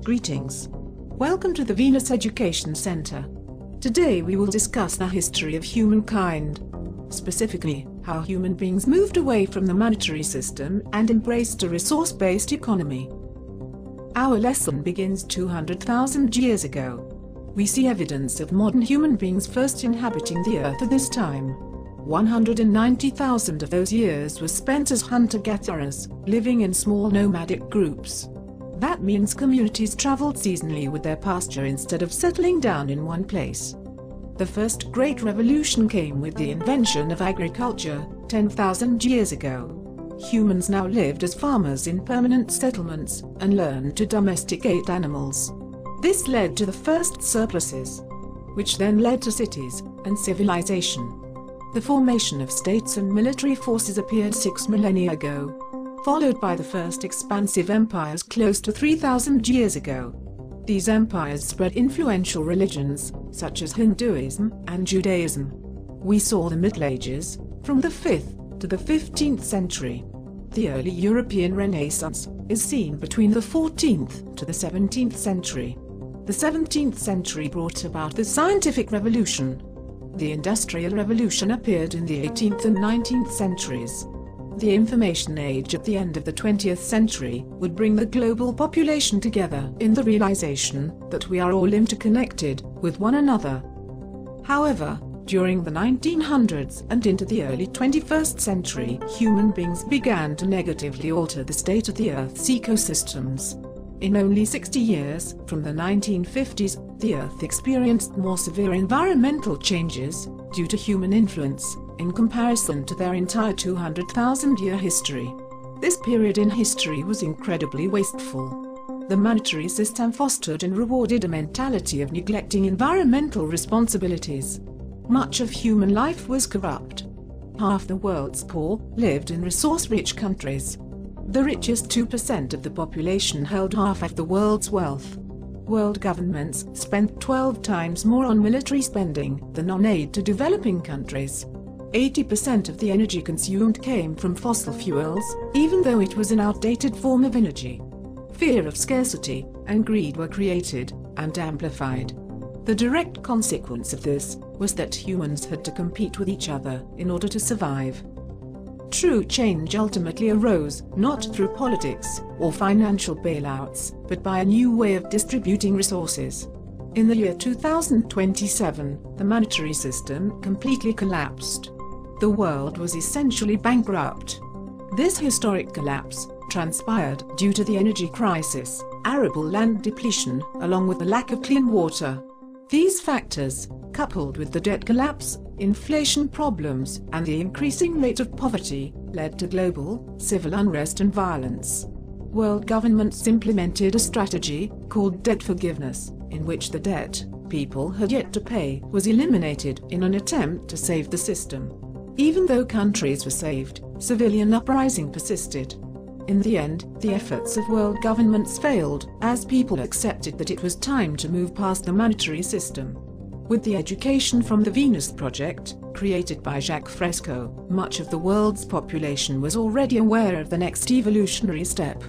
Greetings. Welcome to the Venus Education Center. Today we will discuss the history of humankind. Specifically, how human beings moved away from the monetary system and embraced a resource-based economy. Our lesson begins 200,000 years ago. We see evidence of modern human beings first inhabiting the Earth at this time. 190,000 of those years were spent as hunter-gatherers, living in small nomadic groups. That means communities traveled seasonally with their pasture instead of settling down in one place. The first great revolution came with the invention of agriculture, 10,000 years ago. Humans now lived as farmers in permanent settlements and learned to domesticate animals. This led to the first surpluses, which then led to cities and civilization. The formation of states and military forces appeared 6 millennia ago, followed by the first expansive empires close to 3,000 years ago. These empires spread influential religions, such as Hinduism and Judaism. We saw the Middle Ages, from the 5th to the 15th century. The early European Renaissance is seen between the 14th to the 17th century. The 17th century brought about the scientific revolution. The Industrial Revolution appeared in the 18th and 19th centuries. The information age at the end of the 20th century would bring the global population together in the realization that we are all interconnected with one another. However, during the 1900s and into the early 21st century, human beings began to negatively alter the state of the Earth's ecosystems. In only 60 years, from the 1950s, the Earth experienced more severe environmental changes due to human influence in comparison to their entire 200,000-year history. This period in history was incredibly wasteful. The monetary system fostered and rewarded a mentality of neglecting environmental responsibilities. Much of human life was corrupt. Half the world's poor lived in resource-rich countries. The richest 2% of the population held half of the world's wealth. World governments spent 12 times more on military spending than on aid to developing countries. 80% of the energy consumed came from fossil fuels, even though it was an outdated form of energy. Fear of scarcity and greed were created and amplified. The direct consequence of this was that humans had to compete with each other in order to survive. True change ultimately arose not through politics or financial bailouts, but by a new way of distributing resources. In the year 2027, the monetary system completely collapsed. The world was essentially bankrupt. This historic collapse transpired due to the energy crisis, arable land depletion, along with the lack of clean water. These factors, coupled with the debt collapse, inflation problems, and the increasing rate of poverty, led to global, civil unrest and violence. World governments implemented a strategy called debt forgiveness, in which the debt people had yet to pay was eliminated in an attempt to save the system. Even though countries were saved, civilian uprising persisted. In the end, the efforts of world governments failed, as people accepted that it was time to move past the monetary system. With the education from the Venus Project, created by Jacques Fresco, much of the world's population was already aware of the next evolutionary step.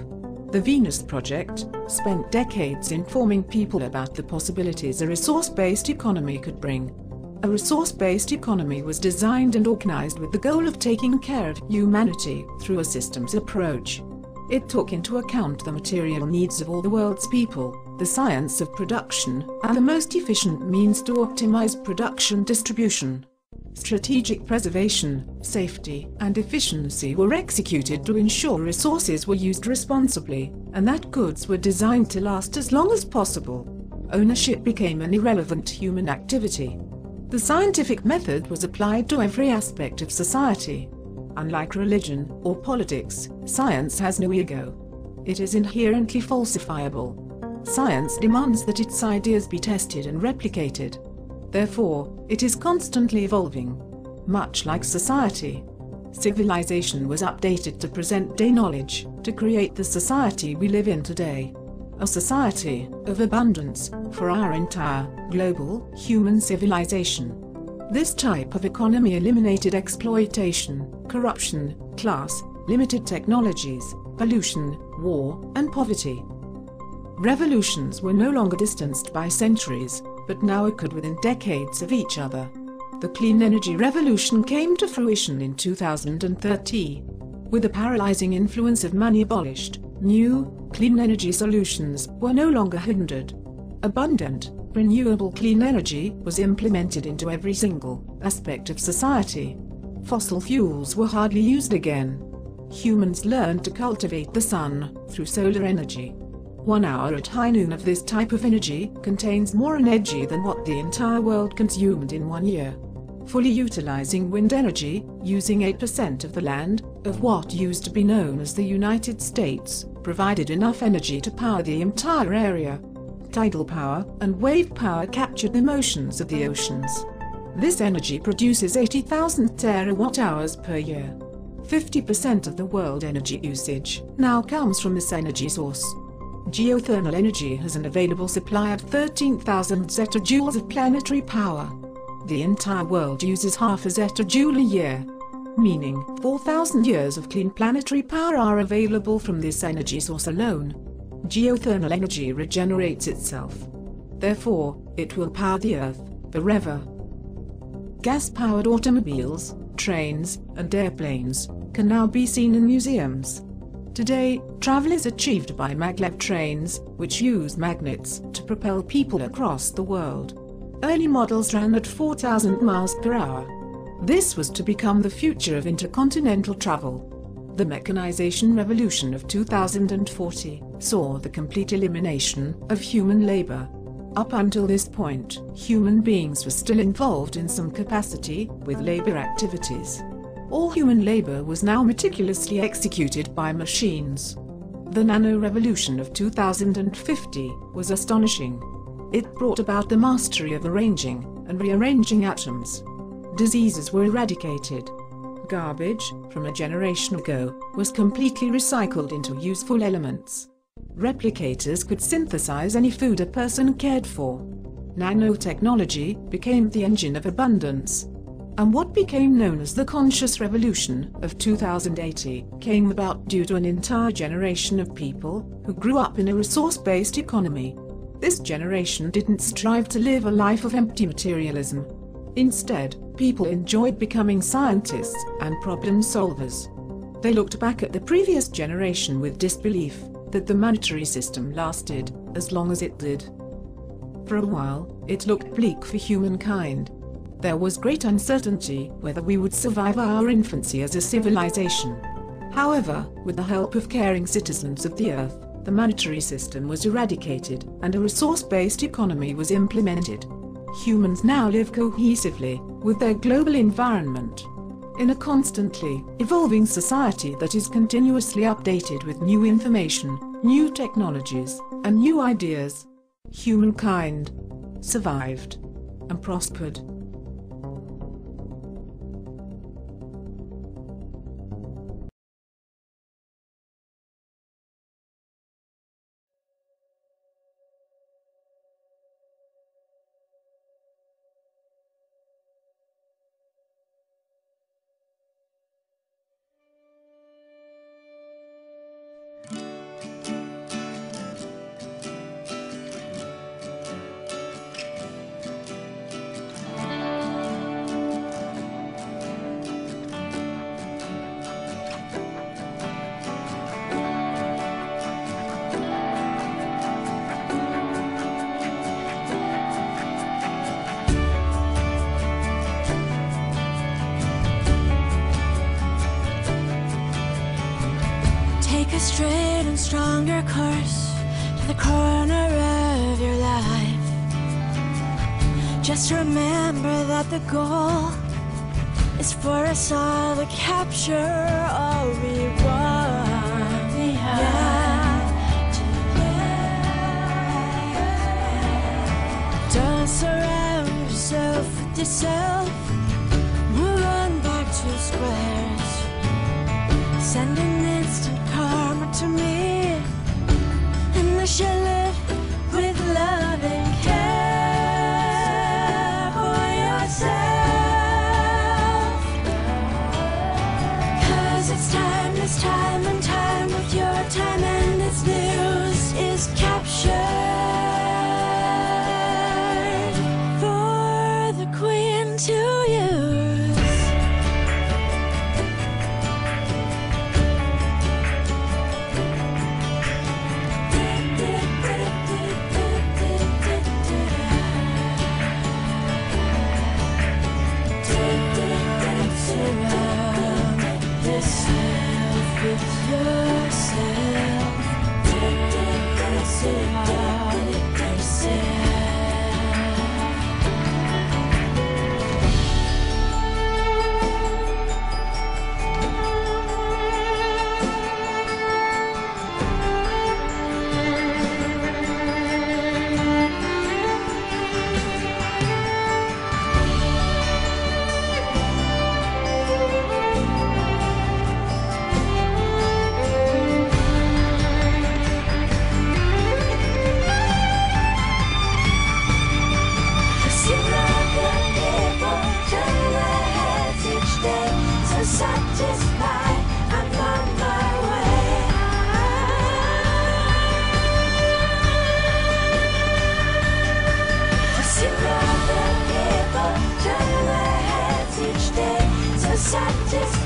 The Venus Project spent decades informing people about the possibilities a resource-based economy could bring. A resource-based economy was designed and organized with the goal of taking care of humanity through a systems approach. It took into account the material needs of all the world's people, the science of production, and the most efficient means to optimize production distribution. Strategic preservation, safety, and efficiency were executed to ensure resources were used responsibly, and that goods were designed to last as long as possible. Ownership became an irrelevant human activity. The scientific method was applied to every aspect of society. Unlike religion or politics, science has no ego. It is inherently falsifiable. Science demands that its ideas be tested and replicated. Therefore, it is constantly evolving. Much like society, civilization was updated to present-day knowledge, to create the society we live in today. A society of abundance for our entire global human civilization. This type of economy eliminated exploitation, corruption, class, limited technologies, pollution, war, and poverty. Revolutions were no longer distanced by centuries, but now occurred within decades of each other. The clean energy revolution came to fruition in 2013. With the paralyzing influence of money abolished, new, clean energy solutions were no longer hindered. Abundant, renewable clean energy was implemented into every single aspect of society. Fossil fuels were hardly used again. Humans learned to cultivate the sun through solar energy. 1 hour at high noon of this type of energy contains more energy than what the entire world consumed in 1 year. Fully utilizing wind energy, using 8% of the land, of what used to be known as the United States, provided enough energy to power the entire area. Tidal power and wave power captured the motions of the oceans. This energy produces 80,000 terawatt-hours per year. 50% of the world energy usage now comes from this energy source. Geothermal energy has an available supply of 13,000 zetajoules of planetary power. The entire world uses half a zetajoule a year, meaning 4,000 years of clean planetary power are available from this energy source alone. Geothermal energy regenerates itself. Therefore, it will power the Earth forever. Gas-powered automobiles, trains, and airplanes can now be seen in museums. Today, travel is achieved by maglev trains, which use magnets to propel people across the world. Early models ran at 4,000 miles per hour. This was to become the future of intercontinental travel. The mechanization revolution of 2040 saw the complete elimination of human labor. Up until this point, human beings were still involved in some capacity with labor activities. All human labor was now meticulously executed by machines. The nano-revolution of 2050 was astonishing. It brought about the mastery of arranging and rearranging atoms. Diseases were eradicated. Garbage, from a generation ago, was completely recycled into useful elements. Replicators could synthesize any food a person cared for. Nanotechnology became the engine of abundance. And what became known as the conscious revolution of 2080 came about due to an entire generation of people who grew up in a resource-based economy. This generation didn't strive to live a life of empty materialism. Instead, people enjoyed becoming scientists and problem solvers. They looked back at the previous generation with disbelief that the monetary system lasted as long as it did. For a while, it looked bleak for humankind. There was great uncertainty whether we would survive our infancy as a civilization. However, with the help of caring citizens of the Earth, the monetary system was eradicated and a resource-based economy was implemented. Humans now live cohesively with their global environment. In a constantly evolving society that is continuously updated with new information, new technologies, and new ideas, humankind survived and prospered. Take a straight and stronger course to the corner of your life. Just remember that the goal is for us all to capture all we want. Don't surround yourself with yourself. Move on back to squares. Send an instant karma to me, and I shall live with love and care for yourself. 'Cause it's time and time with your time, and its news is captured for the queen to use. Surround yourself with yourself. Surround yourself. Satisfied, I'm on my way. To see all the people turn their heads each day, so satisfied.